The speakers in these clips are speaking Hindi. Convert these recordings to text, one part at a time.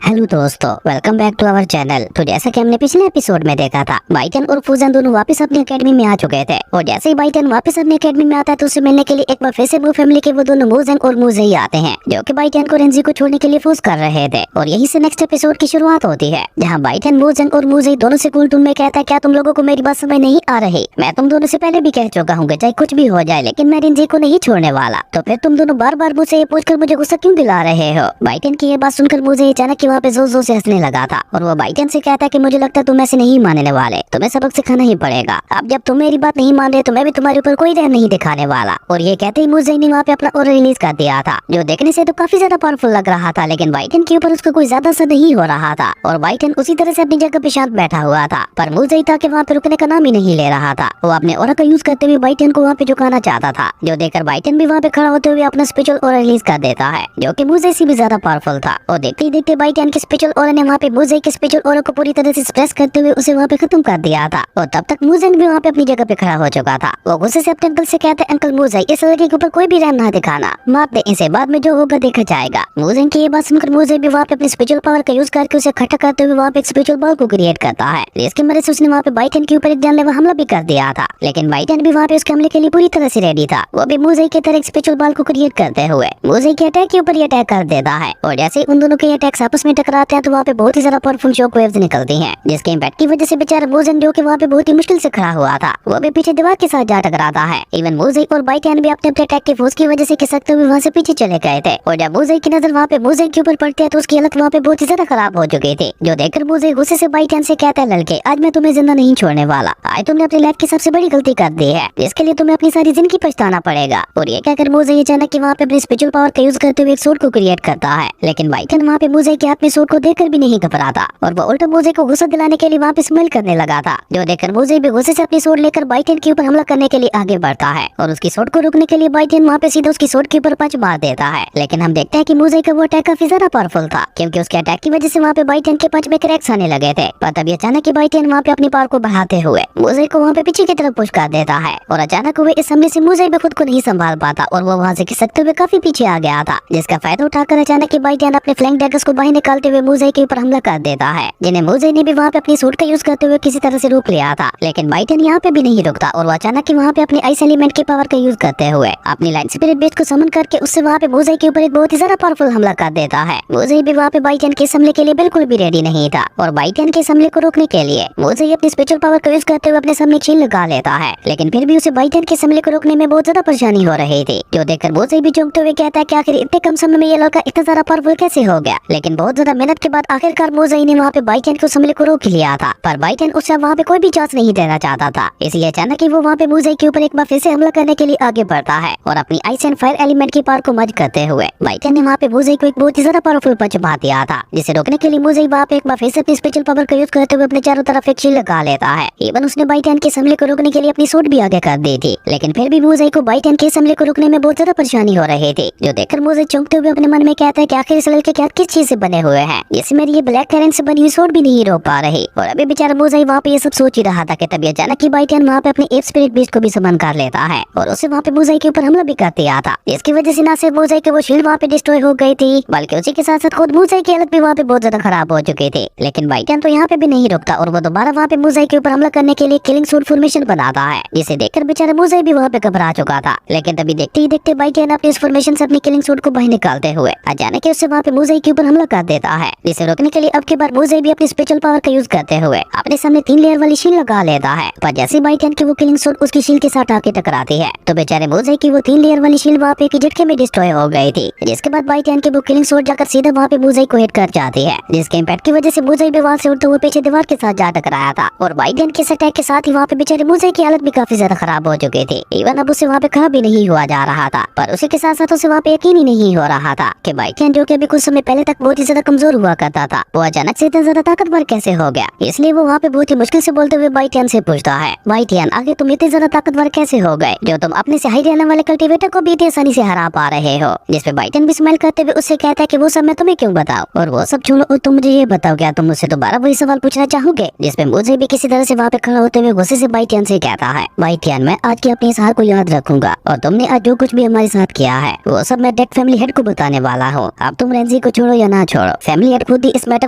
हेलो दोस्तों, welcome back to our channel. तो जैसा कि हमने पिछले एपिसोड में देखा था, बाइटन और फूजन दोनों वापस अपनी एकेडमी में आ चुके थे। और जैसे ही बाइटन वापस अपनी एकेडमी में आता है तो उसे मिलने के लिए एक बार फिर से वो फैमिली के वो दोनों मोजन और मुजेई आते हैं, जो कि बाइटन को रेंजी को छोड़ने के लिए फोर्स कर रहे थे। और यही से नेक्स्ट एपिसोड की शुरुआत होती है, जहाँ बाइटन मोजन और मुजेई दोनों से कूल टून में कहता है, क्या तुम लोगों को मेरी बात समझ नहीं आ रही? मैं तुम दोनों से पहले भी कह चुका हूँ, चाहे कुछ भी हो जाए, लेकिन मैं रेंजी को नहीं छोड़ने वाला। तो फिर तुम दोनों बार बार मुझसे ये पूछकर मुझे गुस्सा क्यों दिला रहे हो? बाइटन की ये बात सुनकर मुझे अचानक वहाँ पे जोर जोर से हंसने लगा था। और वो बाइटन से कहता है कि मुझे लगता है तुम ऐसे नहीं मानने वाले, तुम्हें सबक सिखाना ही पड़ेगा। अब जब तुम मेरी बात नहीं मान रहे तो मैं भी तुम्हारे ऊपर कोई रहम नहीं दिखाने वाला। और ये कहते ही मुझे ने वहाँ पे अपना ऑर्डर रिलीज कर दिया था, जो देखने से तो काफी ज्यादा पावरफुल लग रहा था, लेकिन बाइटन के ऊपर उसका कोई ज्यादा असर नहीं हो रहा था। और बाइटन उसी तरह से अपनी जगह पे शांत बैठा हुआ था, पर मुझे था कि वहाँ पे रुकने का नाम ही नहीं ले रहा था। वो अपने ऑर्डर का यूज करते हुए बाइटन को वहाँ पे झुकाना चाहता था, जो देखकर बाइटन भी वहाँ पे खड़ा होते हुए अपना स्पेशल ऑर्डर रिलीज कर देता है, जो कि मुझे से भी ज्यादा पावरफुल था। और देखते ही देखते बाइटन के स्पेशल ऑर्डर ने वहाँ पे मुझे के स्पेशल ऑर्डर को पूरी तरह से स्प्रेस करते हुए उसे वहाँ पे खत्म कर दिया था। और तब तक मुजेन भी वहाँ पे अपनी जगह पे खड़ा हो चुका था। वो गुस्से से अपने अंकल से कहते हैं, अंकल मुजे, इस लड़के के ऊपर कोई भी रहम ना दिखाना, मार दे इसे, बाद में जो होगा देखा जाएगा। मुजेन की ये बात सुनकर मुजे भी वहाँ पे अपनी स्पेशल पावर का यूज करके उसे इकट्ठा करते हुए वहाँ पे एक स्पेशल बॉल को क्रिएट करता है, जिसकी मदद से उसने वहाँ पे बाइटन के ऊपर एक जानलेवा हमला भी कर दिया था। लेकिन बाइटन भी वहाँ पे उसके हमले के लिए पूरी तरह से रेडी था। वो भी मुजे की तरह एक स्पेशल बॉल को क्रिएट करते हुए मुजे के अटैक के ऊपर अटैक कर देता है। और जैसे उन दोनों के अटैक्स आपस में टकराते हैं तो वहाँ पे बहुत ही ज्यादा पावरफुल शॉक वेव्स निकलती हैं, जिसके इम्पैक्ट की वजह से बेचारा मोजन, जो कि वहाँ पे बहुत ही मुश्किल से खड़ा हुआ था, वो भी पीछे दीवार के साथ जा टकराता है। इवन मोजेई और बाइटन भी अपने अटैक के फोर्स की वजह से खिसकते हुए वहाँ से पीछे चले गए थे। और जब मोजेई की नजर वहाँ पे मोजेई के ऊपर पड़ती है तो उसकी हालत वहाँ पे बहुत ही ज्यादा खराब हो चुकी थी, जो देखकर मोजेई गुस्से से बाइटन से कहता है, लड़के, आज मैं तुम्हें जिंदा नहीं छोड़ने वाला। आज तुमने अपनी लाइफ की सबसे बड़ी गलती कर दी है, जिसके लिए तुम्हें अपनी सारी जिंदगी पछताना पड़ेगा। और ये कहकर मोजेई अचानक कि वहाँ पे अपनी स्पेशल पावर का यूज करते हुए एक सूट को क्रिएट करता है। लेकिन बाइटन वहाँ पे मोजेई के हाथ में सूट को देखकर भी नहीं घबराता, और वो उल्टा मोजेई को गुस्सा दिलाने के लिए वहाँ पे स्मेल करने लगा था, जो देखकर मुझे भी गुस्से से अपनी सोट लेकर बाइटन के ऊपर हमला करने के लिए आगे बढ़ता है। और उसकी सोट को रोकने के लिए बाइटन वहाँ पे सीधा उसकी सोट के ऊपर पंच मार देता है। लेकिन हम देखते हैं कि मुझे का वो अटैक काफी ज्यादा पावरफुल था, क्योंकि उसके अटैक की वजह से वहाँ पे बाइटन के पंच में क्रैक्स आने लगे थे। पर तभी अचानक बाइटन वहाँ पे अपनी पावर को बढ़ाते हुए मुझे को वहाँ पे पीछे की तरफ पुश कर देता है। और अचानक हुए इस हमले से मुझे भी खुद को नहीं संभाल पाता और वो वहाँ से खिसकते हुए काफी पीछे आ गया था, जिसका फायदा उठाकर अचानक बाइटन अपने फ्लैंक डैगर्स को बाहर निकालते हुए मुझे के ऊपर हमला कर देता है, जिन्हें मुझे ने भी वहाँ पे अपनी सूट का यूज करते हुए किसी तरह से रोक लिया था। लेकिन बाइटन यहाँ पे भी नहीं रुकता और वो अचानक वहाँ पे अपने आइस एलिमेंट की पावर का यूज करते हुए अपनी लाइट स्पिरिट बेस्ट को समन करके उससे वहाँ पे मुझे के ऊपर एक बहुत ही ज्यादा पावरफुल हमला कर देता है। मुझे भी वहाँ पे बाइटन के हमले के लिए बिल्कुल भी रेडी नहीं था, और बाइटन के हमले को रोकने के लिए मुझे अपनी स्पेशल पावर का यूज करते हुए अपने सामने शील्ड लगा लेता है। लेकिन फिर भी उसे बाइटन के हमले को रोकने में बहुत ज्यादा परेशानी हो रही थी, जो देखकर मुझे भी चौंकते हुए कहता है कि आखिर इतने कम समय में ये लड़का इतना ज्यादा पावरफुल कैसे हो गया। लेकिन बहुत ज्यादा मेहनत के बाद आखिरकार मुझे ने वहाँ पे बाइटन को हमले को रोक लिया था, पर बाइटन उससे वहाँ पे कोई भी चांस नहीं देना चाहता था। इसलिए अचानक ही वो वहाँ पे मुझे के ऊपर एक बार फिर से हमला करने के लिए आगे बढ़ता है, और अपनी आइस एंड फायर एलिमेंट की पावर को मर्ज करते हुए बाइटन ने वहाँ पे मुझे को एक बहुत ही ज्यादा पावरफुल पंच मार दिया था, जिसे रोकने के लिए मुझे वहाँ पे एक बार फिर से अपनी स्पेशल पावर का यूज करते हुए अपने चारों तरफ एक शील्ड लगा लेता है। इवन उसने बाइटन के हमले को रोकने के लिए अपनी सूट भी आगे कर दी थी, लेकिन फिर भी मुझे को बाइटन के हमले को रोकने में बहुत ज्यादा परेशानी हो रही थी, जो देखकर मुझे चौंकते हुए अपने मन में कहता है कि आखिर इस लड़के के हाथ किस चीज से बने हुए हैं, जिससे मेरी ये ब्लैक करेंट से बनी हुई सूट भी नहीं रोक पा रही। और अभी बेचारा मुझे वहाँ पे ये सब सोच ही रहा था कि तभी अचानक ही बाइटन वहाँ पे अपने एप स्पिरिट बीस्ट को भी समन कर लेता है, और उसे वहाँ पे मुझे के ऊपर हमला भी कर दिया था, जिसकी वजह से ना सिर्फ मुझे के वो शील्ड वहाँ पे डिस्ट्रॉय हो गई थी, बल्कि उसी के साथ साथ खुद मुझे की हालत भी वहाँ पे बहुत ज्यादा खराब हो चुकी थी। लेकिन बाइटन तो यहाँ पे भी नहीं रुकता, और वो दोबारा वहाँ पे मुझे के ऊपर हमला करने के लिए किलिंग सूट फॉर्मेशन बनाता है, जिसे देखकर बेचारा मुझे भी वहाँ पे घबरा चुका था। लेकिन तभी देखते ही देखते बाइटन अपने इस फॉर्मेशन से अपनी किलिंग सूट को बाहर निकालते हुए अचानक उससे वहाँ पे मुझे के ऊपर हमला कर देता है, जिसे रोकने के लिए अब के बार मुझे भी अपनी स्पेशल पावर का यूज करते हुए अपने सामने 3 लेयर वाली शील्ड लगा लेता है। पर जैसे बाइटन की वो किलिंग सूट उसकी शील्ड के साथ आके टकराती है तो बेचारे मुझे की वो 3 लेयर वाली शील्ड वहाँ पे झटके में डिस्ट्रॉय हो गई थी, जिसके बाद बाइटन की वो किलिंग सूट जाकर सीधा वहाँ पे मुझे को हिट कर जाती है, जिसके इम्पैक्ट की वजह से मुझे भी वहाँ से उड़ते हुए पीछे दीवार के साथ जा टकराया था। और बाइटन के अटैक के साथ ही वहाँ पे बेचारे मुझे की हालत भी काफी ज्यादा खराब हो चुकी थी। इवन अब उसे वहाँ पे खड़ा भी नहीं हुआ जा रहा था, पर उसी के साथ साथ उसे वहाँ पे यकीन ही नहीं हो रहा था कि बाइटन, जो कि अभी कुछ समय पहले तक बहुत ही ज्यादा कमजोर हुआ करता था, वो अचानक से इतना ज्यादा ताकतवर कैसे हो गया। इसलिए वो वहाँ पे बहुत ही मुश्किल से बोलते हुए बाइटन से पूछता है, बाइटन, आगे तुम इतने ज्यादा ताकतवर कैसे हो गए जो तुम अपने से हाई रहने वाले कल्टीवेटर को भी इतनी आसानी से हरा पा रहे हो। जिसपे बाइटन भी स्माइल करते हुए उससे कहता है कि वो सब मैं तुम्हें क्यों बताऊं, और वो सब छोड़ो और तुम मुझे ये बताओ, क्या तुम मुझसे दोबारा वही सवाल पूछना चाहोगे? जिसपे मुझे भी किसी तरह से वहाँ पे खड़ा होते हुए गुस्से से बाइटन से कहता है, बाइटन, मैं आज की अपनी इस हार को याद रखूंगा, और तुमने आज जो कुछ भी हमारे साथ किया है वो सब मैं डेड फैमिली हेड को बताने वाला हूँ। अब तुम रेंजी को छोड़ो या ना छोड़ो, फैमिली हेड खुद ही इस मैटर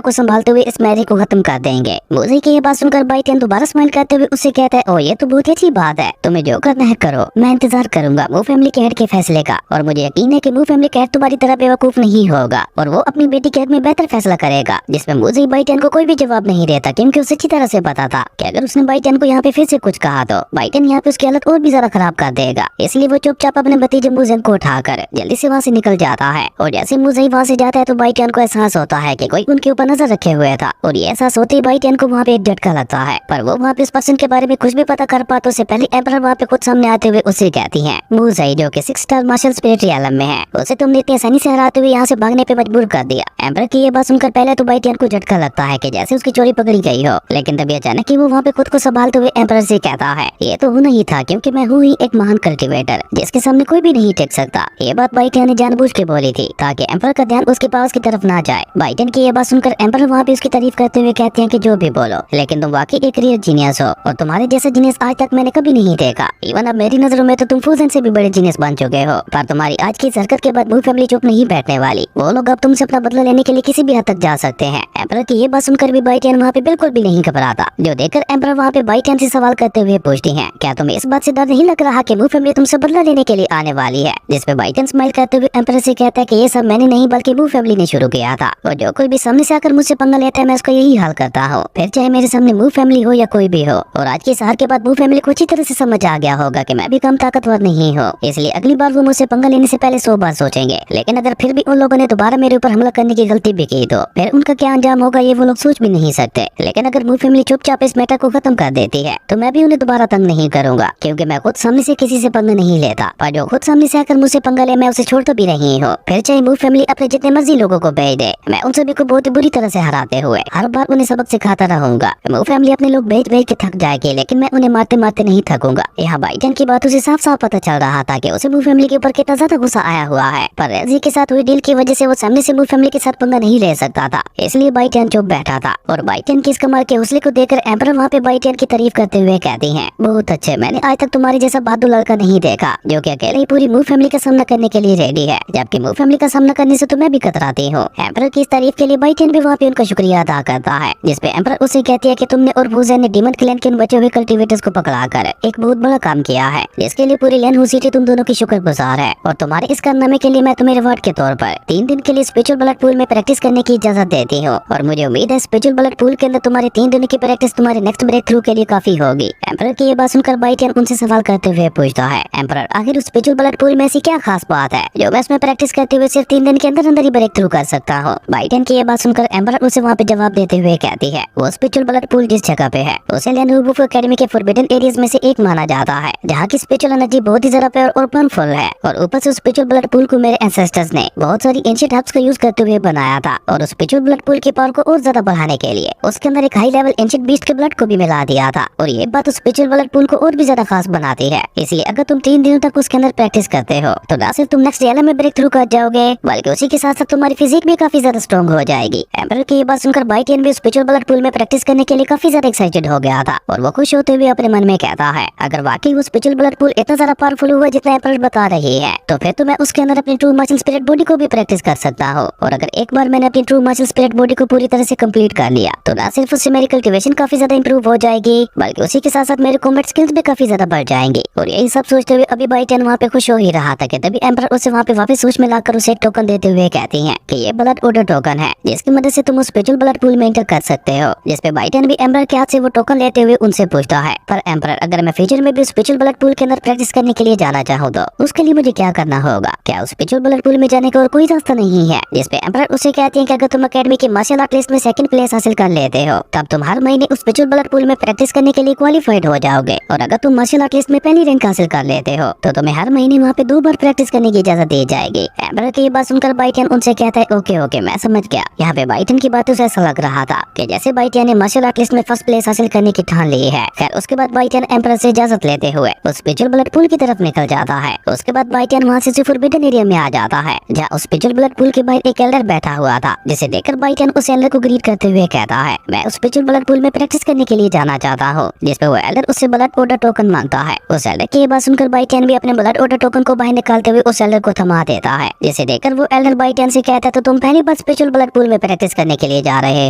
को संभालते हुए इस मैरिज को खत्म कर देंगे। मुझे की ये बात सुनकर बाइटेन दोबारा स्माइल करते हुए उससे कहता है, ओ ये तो बहुत ही अच्छी बात है, तुम्हें जो करना है करो, मैं इंतजार करूंगा वो फैमिली के हेड के फैसले का। और मुझे यकीन है कि वो फैमिली का हेड तुम्हारी तरह बेवकूफ नहीं होगा और वो अपनी बेटी के हक में बेहतर फैसला करेगा, जिसमें मुझे बाइटेन को कोई भी जवाब नहीं देता, क्योंकि उसे अच्छी तरह से पता था कि अगर उसने बाइटेन को यहाँ पे फिर से कुछ कहा तो बाइटेन यहाँ पे उसकी हालत और भी ज्यादा खराब कर देगा। इसलिए वो चुपचाप अपने भतीजे मुजेन को उठाकर जल्दी से वहाँ से निकल जाता है। और जैसे मुजेन वहाँ से जाता है तो बाइटेन को एहसास होता है कि कोई उनके ऊपर नजर रखे हुए था। और ये एहसास होते ही बाइटेन को वहाँ पे एक झटका लगता है, पर वो वहाँ पे इस पर्सन के बारे में कुछ भी पता कर पाते उससे पहले एम्परर वहाँ पे खुद सामने आते हुए उसे कहती है, मुजेन जो कि 6 स्टार मार्शल स्पिरिट रियलम में है, उसे तुमने इतनी आसानी से हराते हुए यहाँ से भागने पे मजबूर कर दिया। एम्परर की ये बात सुनकर पहले तो बाइटेन को झटका लगता है कि जैसे उसकी चोरी पकड़ी गई हो, लेकिन तभी अचानक ही वो वहाँ पे खुद को संभालते हुए एम्परर से कहता है, ये तो होना ही था, क्योंकि मैं हूँ ही एक महान कल्टीवेटर जिसके सामने कोई भी नहीं टिक सकता। ये बात बाइटेन ने जानबूझ के बोली थी ताकि एम्परर का ध्यान उसके पास की तरफ ना जाए। बाइटेन की ये बात सुनकर एम्परर वहाँ पे उसकी तारीफ करते हुए कहते हैं कि जो भी बोलो, लेकिन तुम वाकई एक रियल जीनियस हो और तुम्हारे जैसा जीनियस आज तक मैंने कभी नहीं देखा। इवन अब मेरी नजरों में तो तुम फ्यूजन से भी बड़े जीनियस बन चुके हो, पर तुम्हारी आज की हरकत के बाद वो फैमिली चुप नहीं बैठने वाली। वो लोग अब तुमसे अपना बदला लेने के लिए किसी भी हद तक जा सकते हैं। एम्परर की ये बात सुनकर भी बाइटेन वहाँ पे बिल्कुल भी नहीं घबराता, जो देखकर एम्परर वहाँ पे बाइटेन से सवाल करते हुए पूछती है, क्या तुम्हें इस बात से डर नहीं लग रहा कि वो फैमिली तुमसे बदला लेने के लिए आने वाली है? जिसपे बाइटेन स्माइल करते हुए एम्परर से कहता है कि ये सब मैंने नहीं बल्कि वो फैमिली ने शुरू किया था, और जो कोई भी सामने से आकर मुझसे पंगा लेता है मैं उसका यही हाल करता हूँ, फिर चाहे मेरे सामने वो फैमिली हो या कोई भी हो। और आज की हार के बाद वो फैमिली को अच्छी तरह से समझ आ गया होगा कि मैं भी कम ताकतवर नहीं हूँ, इसलिए अगली बार वो मुझसे पंगा लेने से पहले 100 बार सोचेंगे। लेकिन अगर फिर भी उन लोगों ने दोबारा मेरे ऊपर हमला करने की गलती भी की तो फिर उनका क्या अंजाम होगा ये वो लोग सोच भी नहीं सकते। लेकिन अगर वो फैमिली चुपचाप इस मैटर को खत्म कर देती है तो मैं भी उन्हें दोबारा तंग नहीं करूंगा, क्योंकि मैं खुद सामने से किसी से पंगा नहीं लेता, पर जो खुद सामने से आकर मुझसे पंगा ले मैं उसे छोड़ता भी नहीं हूँ। फिर चाहे वो फैमिली अपने जितने मर्जी लोगों को भेज दे, मैं उन सभी को बहुत ही बुरी तरह से हराते हुए हर बार उन्हें सबक सिखाता रहूंगा। वो फैमिली अपने लोग भेज भेज के थक जाएगी, लेकिन मैं उन्हें मारते मारते नहीं थकूंगा। यहाँ बाइटेन की बातों से साफ साफ पता चल रहा था कि उसे वो फैमिली के ऊपर कितना ज्यादा गुस्सा आया हुआ है, पर रेजी के साथ हुई डील की वजह से वो सामने से वो फैमिली के साथ पंगा नहीं ले सकता था, इसलिए बाइटेन चुप बैठा था। और बाइटेन की इस कमाल के हौसले को देखकर एम्परर वहाँ पे बाइटेन की तारीफ करते हुए कहती हैं, बहुत अच्छे, मैंने आज तक तुम्हारे जैसा बहादुर लड़का नहीं देखा जो कि अकेले ही पूरी मूव फैमिली का सामना करने के लिए रेडी है, जबकि मूव फैमिली का सामना करने से तो मैं भी कतराती हूँ। एम्परर की इस तारीफ के लिए बाइटेन भी वहाँ पे उनका शुक्रिया अदा करता है, जिसपे एम्परर उसे कहती है कि तुमने और फूजन ने डीमन क्लैन के उन बचे हुए कल्टीवेटर्स को पकड़ाकर एक बहुत बड़ा काम किया है, जिसके लिए पूरी लैन सिटी तुम दोनों की शुक्रगुजार है। और तुम्हारे इस कारनामे के लिए मैं तुम्हें रिवॉर्ड के तौर पर 3 दिन के लिए स्पिरिचुअल ब्लड पूल में प्रैक्टिस करने की इजाजत देती हूँ। और मुझे उम्मीद है स्पिरिचुअल ब्लड पूल के अंदर तुम्हारे 3 दिनों की प्रैक्टिस तुम्हारे नेक्स्ट ब्रेक थ्रू के लिए काफी होगी। एम्परर की ये बात सुनकर बाइटेन उनसे सवाल करते हुए पूछता है, एम्परर आखिर उस स्पिरिचुअल ब्लड पूल में ऐसी क्या खास बात है जो मैं उसमें प्रैक्टिस करते हुए सिर्फ 3 दिन के अंदर अंदर ही ब्रेक थ्रू कर सकता हूँ? बाइटेन की ये बात सुनकर एम्परर उसे वहाँ पे जवाब देते हुए कहती है, वो स्पिरिचुअल ब्लड पूल जिस जगह पे है उसे लेनोवो एकेडमी के फॉरबिडन एरियाज में से एक माना जाता है, जहाँ की स्पिरिचुअल एनर्जी बहुत ही ज्यादा प्योर और पावरफुल है। और ऊपर से उस स्पिरिचुअल ब्लड पूल को मेरे एंसेस्टर्स ने बहुत सारी एंशिएंट हर्ब्स का यूज करते हुए बनाया था, और उस स्पिरिचुअल ब्लड पूल की पावर को और ज्यादा बढ़ाने के लिए उसके अंदर एक हाई लेवल एंशिएंट बीस्ट के ब्लड को भी मिला दिया था। और ये बात उस स्पिरिचुअल ब्लड पूल को और भी ज्यादा खास बनाती है, इसलिए अगर तुम 3 दिनों तक उसके अंदर प्रैक्टिस करते हो तो ना सिर्फ तुम नेक्स्ट रियलम में ब्रेक थ्रू कर जाओगे, बल्कि उसी के साथ साथ तुम्हारी फिजिक भी काफी ज्यादा स्ट्रॉन्ग हो जाएगी। एम्परर की ये बात सुनकर बाइटेन भी स्पिरिचुअल ब्लड पूल में प्रैक्टिस करने के लिए काफी ज्यादा एक्साइटेड हो गया था, और वो खुश होते हुए अपने मन में कहता है, अगर वाकई वो स्पिरिचुअल ब्लड पूल इतना ज्यादा पावरफुल हुआ जितना एम्परर बता रही है तो फिर तो मैं उसके अंदर अपनी ट्रू मार्शल स्पिरिट बॉडी को भी प्रैक्टिस कर सकता हूँ। और अगर एक बार मैंने अपनी ट्रू मार्शल स्पिरिट बॉडी को पूरी तरह से कंप्लीट कर लिया तो ना सिर्फ उससे मेरी कल्टीवेशन काफी ज्यादा इंप्रूव हो जाएगी, बल्कि उसी के साथ साथ मेरे कॉम्बैट स्किल्स भी काफी ज्यादा बढ़ जाएंगी। और यही सब सोचते हुए अभी बाइटेन वहाँ पे खुश हो ही रहा था कि तभी एम्परर उसे वहाँ पे वापस सोच में लाकर उसे एक टोकन देते हुए कहती है कि ये ब्लड ऑर्डर टोकन है, जिसकी मदद से तुम उस स्पिरिचुअल ब्लड पूल में एंटर कर सकते हो। जिसपे बाइटेन भी एम्परर के हाथ से वो टोकन लेते हुए उनसे पूछता है, पर एम्परर अगर मैं फ्यूचर में भी स्पिरिचुअल ब्लड पूल के अंदर प्रैक्टिस करने के लिए जाना चाहूँ तो उसके लिए मुझे क्या करना होगा? क्या उस स्पिरिचुअल ब्लड पूल में जाने का और कोई रास्ता नहीं है? जिसपे एम्परर उसे कहती है कि अगर तुम एकेडमी के मार्शल आर्ट लिस्ट में 2nd प्लेस हासिल कर लेते हो तब तुम हर महीने उस स्पिरिचुअल ब्लड पूल में प्रैक्टिस करने के लिए क्वालिफाइड हो जाओगे, और अगर तुम मार्शल आर्ट लिस्ट में पहली रैंक हासिल कर लेते हो तो तुम्हें हर महीने वहाँ पे 2 बार प्रैक्टिस करने की इजाजत दी जाएगी। एम्परर की ये बात सुनकर बाइटेन उनसे कहता है, ओके ओके मैं समझ गया। यहाँ पे बाइटेन की बातों से ऐसा लग रहा था कि जैसे बाइटेन ने मार्शल आर्ट लिस्ट में 1st प्लेस हासिल करने की ठान ली है। खैर उसके बाद बाइटेन एम्परर से इजाजत लेते हुए उस स्पिरिचुअल ब्लड पूल की तरफ निकल जाता है। उसके बाद बाइटेन वहाँ से फॉरबिडन एरिया में आ जाता है, जहाँ उस स्पिरिचुअल ब्लड पूल के बाहर एक एल्डर बैठा हुआ था, जिसे देखकर बाइटेन उसे उस एल्डर को ग्रीट करते हुए कहता है, मैं उस स्पिरिचुअल ब्लड पूल में प्रैक्टिस करने के लिए जाना चाहता हूँ, जिसपे वो एल्डर उससे ब्लड ऑर्डर टोकन मांगता है। उस एल्डर की ये बात सुनकर बाइटेन भी अपने ब्लड ऑर्डर टोकन को बाहर निकालते हुए उस एल्डर को थमा देता है, जिसे देखकर वो एल्डर बाइटेन से कहता है, तो तुम पहली बार स्पिरिचुअल ब्लड पूल में प्रैक्टिस करने के लिए जा रहे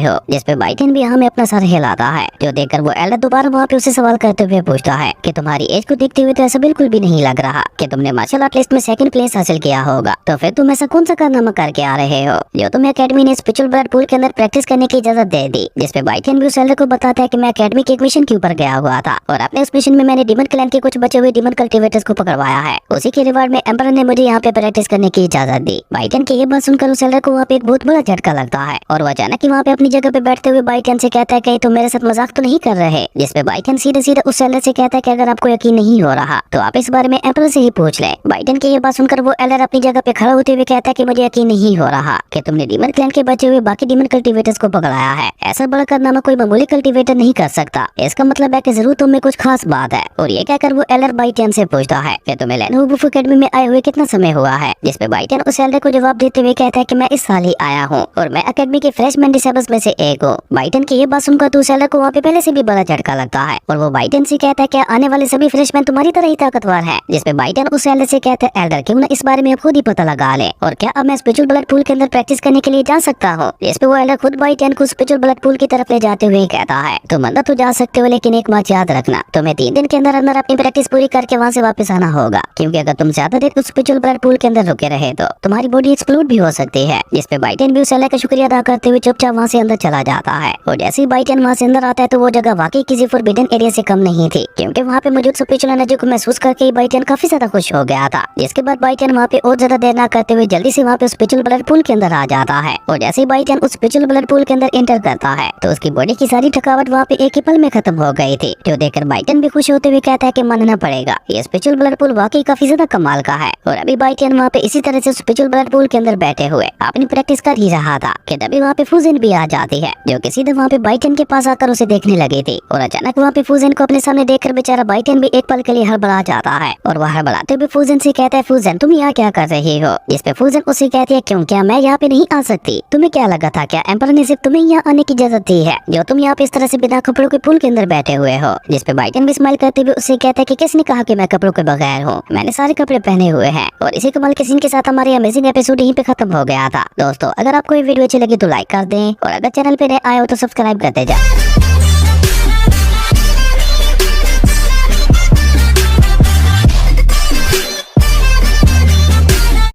हो, जिसपे बाइटेन भी यहाँ में अपना सर हिलाता है। जो देखकर वो एल्डर दोबारा वहाँ पे उसे सवाल करते हुए पूछता है कि तुम्हारी एज को देखते हुए तो ऐसा बिल्कुल भी नहीं लग रहा कि तुमने मार्शल आर्ट लिस्ट में सेकंड प्लेस हासिल किया होगा, तो फिर तुम ऐसा कौन सा कारनामा करके आ रहे हो जो तुम्हें एकेडमी ने स्पिरिचुअल ब्लड पूल के अंदर प्रैक्टिस करने की इजाजत दे दी। जिसपे बाइटेन भी उस एल्डर को बताता है कि मैं एकेडमी के एक मिशन के ऊपर गया हुआ था और अपने उस मिशन में मैंने डीमन क्लैन के कुछ बचे हुए डीमन कल्टिवेटर्स को पकड़वाया है, उसी के रिवार्ड में एम्परर ने मुझे यहाँ पे प्रैक्टिस करने की इजाजत दी। बाइटेन की ये बात सुनकर उस एल्डर को वहाँ पे एक बहुत बड़ा झटका लगता है और वो अचानक ही वहाँ पे अपनी जगह पे बैठते हुए बाइटेन से कहता है कि तुम मेरे साथ मजाक तो नहीं कर रहे। जिसपे बाइटेन सीधे सीधे उस एल्डर से कहता है कि अगर आपको यकीन नहीं हो रहा तो आप इस बारे में एम्परर से ही पूछ ले। बाइटेन की ये बात सुनकर वो एल्डर अपनी जगह पे खड़ा होते हुए कहता है कि मुझे यकीन नहीं हो रहा कि तुमने डीमन क्लैन के बचे हुए बाकी डीमन कल्टिवेटर्स को पकड़ाया है। ऐसा बड़ा कारनामा कोई मामूली कल्टिवेटर नहीं कर सकता, इसका मतलब है कि जरूर तुम में कुछ खास बात है। और ये कहकर वो एल्डर बाइटेन से पूछता है कि तुम्हें लेनोवो एकेडमी में आए हुए कितना समय हुआ है। जिसपे बाइटेन उस एल्डर को जवाब देते हुए कहता है कि मैं इस साल ही आया हूँ और मैं एकेडमी के फ्रेशमैन डिसेबल्स में से एक हूँ। बाइटेन की ये बात सुनकर तो उस एल्डर को वहाँ पे पहले से भी बड़ा झटका लगता है और वो बाइटेन से कहता है कि आने वाले सभी फ्रेशमैन तुम्हारी तरह ही ताकतवर है। जिसपे बाइटेन उस एल्डर से कहता है, एल्डर क्यों ना इस बारे में खुद ही पता लगा ले और क्या अब मैं स्पिरिचुअल ब्लड पूल के अंदर प्रैक्टिस करने के लिए जा सकता हूँ। जिसपे वो एल्डर खुद बाइटेन को स्पिरिचुअल ब्लड पूल की तरफ ले जाते हुए कहता है, तुम अंदर तो जा सकते हो लेकिन एक बात याद रखना, तुम्हें 3 दिन के अंदर अंदर अपनी प्रैक्टिस पूरी करके वहाँ से वापस आना होगा, क्योंकि अगर तुम ज्यादा देर उस स्पिरिचुअल ब्लड पूल के अंदर रुके रहे तो तुम्हारी बॉडी एक्सप्लोड भी हो सकती है। जिसपे बाइटेन भी उस एल्डर का शुक्रिया अदा करते हुए चुपचाप वहाँ से अंदर चला जाता है। और जैसे ही बाइटेन वहाँ से अंदर आता है तो वो जगह वाकई किसी फॉरबिडन एरिया से कम नहीं थी, क्योंकि वहाँ पे मौजूद स्पिरिचुअल एनर्जी को महसूस करके बाइटेन काफी ज्यादा खुश हो गया था। जिसके बाद बाइटेन वहाँ पे और ज्यादा देर न करते हुए जल्दी से वहाँ पे स्पिरिचुअल ब्लड पूल के अंदर आ जाता है। और जैसे ही बाइटेन उस स्पिरिचुअल ब्लड पूल के अंदर एंटर करता है तो उसकी बॉडी की सारी थकावट वहाँ पे एक ही पल में खत्म हो गई थी। जो देखकर बाइटेन भी खुश होते हुए कहता है कि मानना पड़ेगा ये स्पिरिचुअल ब्लड पूल वाकई काफी ज्यादा कमाल का है। और अभी बाइटेन वहाँ पे इसी तरह से स्पिरिचुअल ब्लड पूल के अंदर बैठे हुए अपनी प्रैक्टिस कर ही रहा था कि तभी वहाँ पे फूजन भी आ जाती है, जो कि सीधे वहाँ पे बाइटेन के पास आकर उसे देखने लगी थी। और अचानक वहाँ पे फूजन को अपने सामने देखकर बेचारा बाइटेन भी एक पल के लिए हड़बड़ा जाता है और वह हड़बड़ाते हुए फूजन से कहता है, फूजन तुम यहाँ क्या कर रही हो। जिसपे फूजन उसे कहती है, क्यों क्या मैं यहाँ पे नहीं आ सकती, तुम्हें क्या लगा था क्या एम्परर ने सिर्फ तुम्हें यहाँ आने की इजाजत दी है जो तुम यहाँ पे इस तरह से बिना कपड़ों के पूल के अंदर बैठे हुए हो। जिसपे बाइटेन भी स्माइल करते हुए उससे कहता है कि किसने कहा कि मैं कपड़ों के बगैर हूँ, मैंने सारे कपड़े पहने हुए हैं। और इसी कमाल के सीन के साथ हमारी अमेजिंग एपिसोड यहीं पे खत्म हो गया था। दोस्तों अगर आपको ये वीडियो अच्छी लगी तो लाइक कर दें और अगर चैनल पे नए आए हो तो सब्सक्राइब करते जाएं।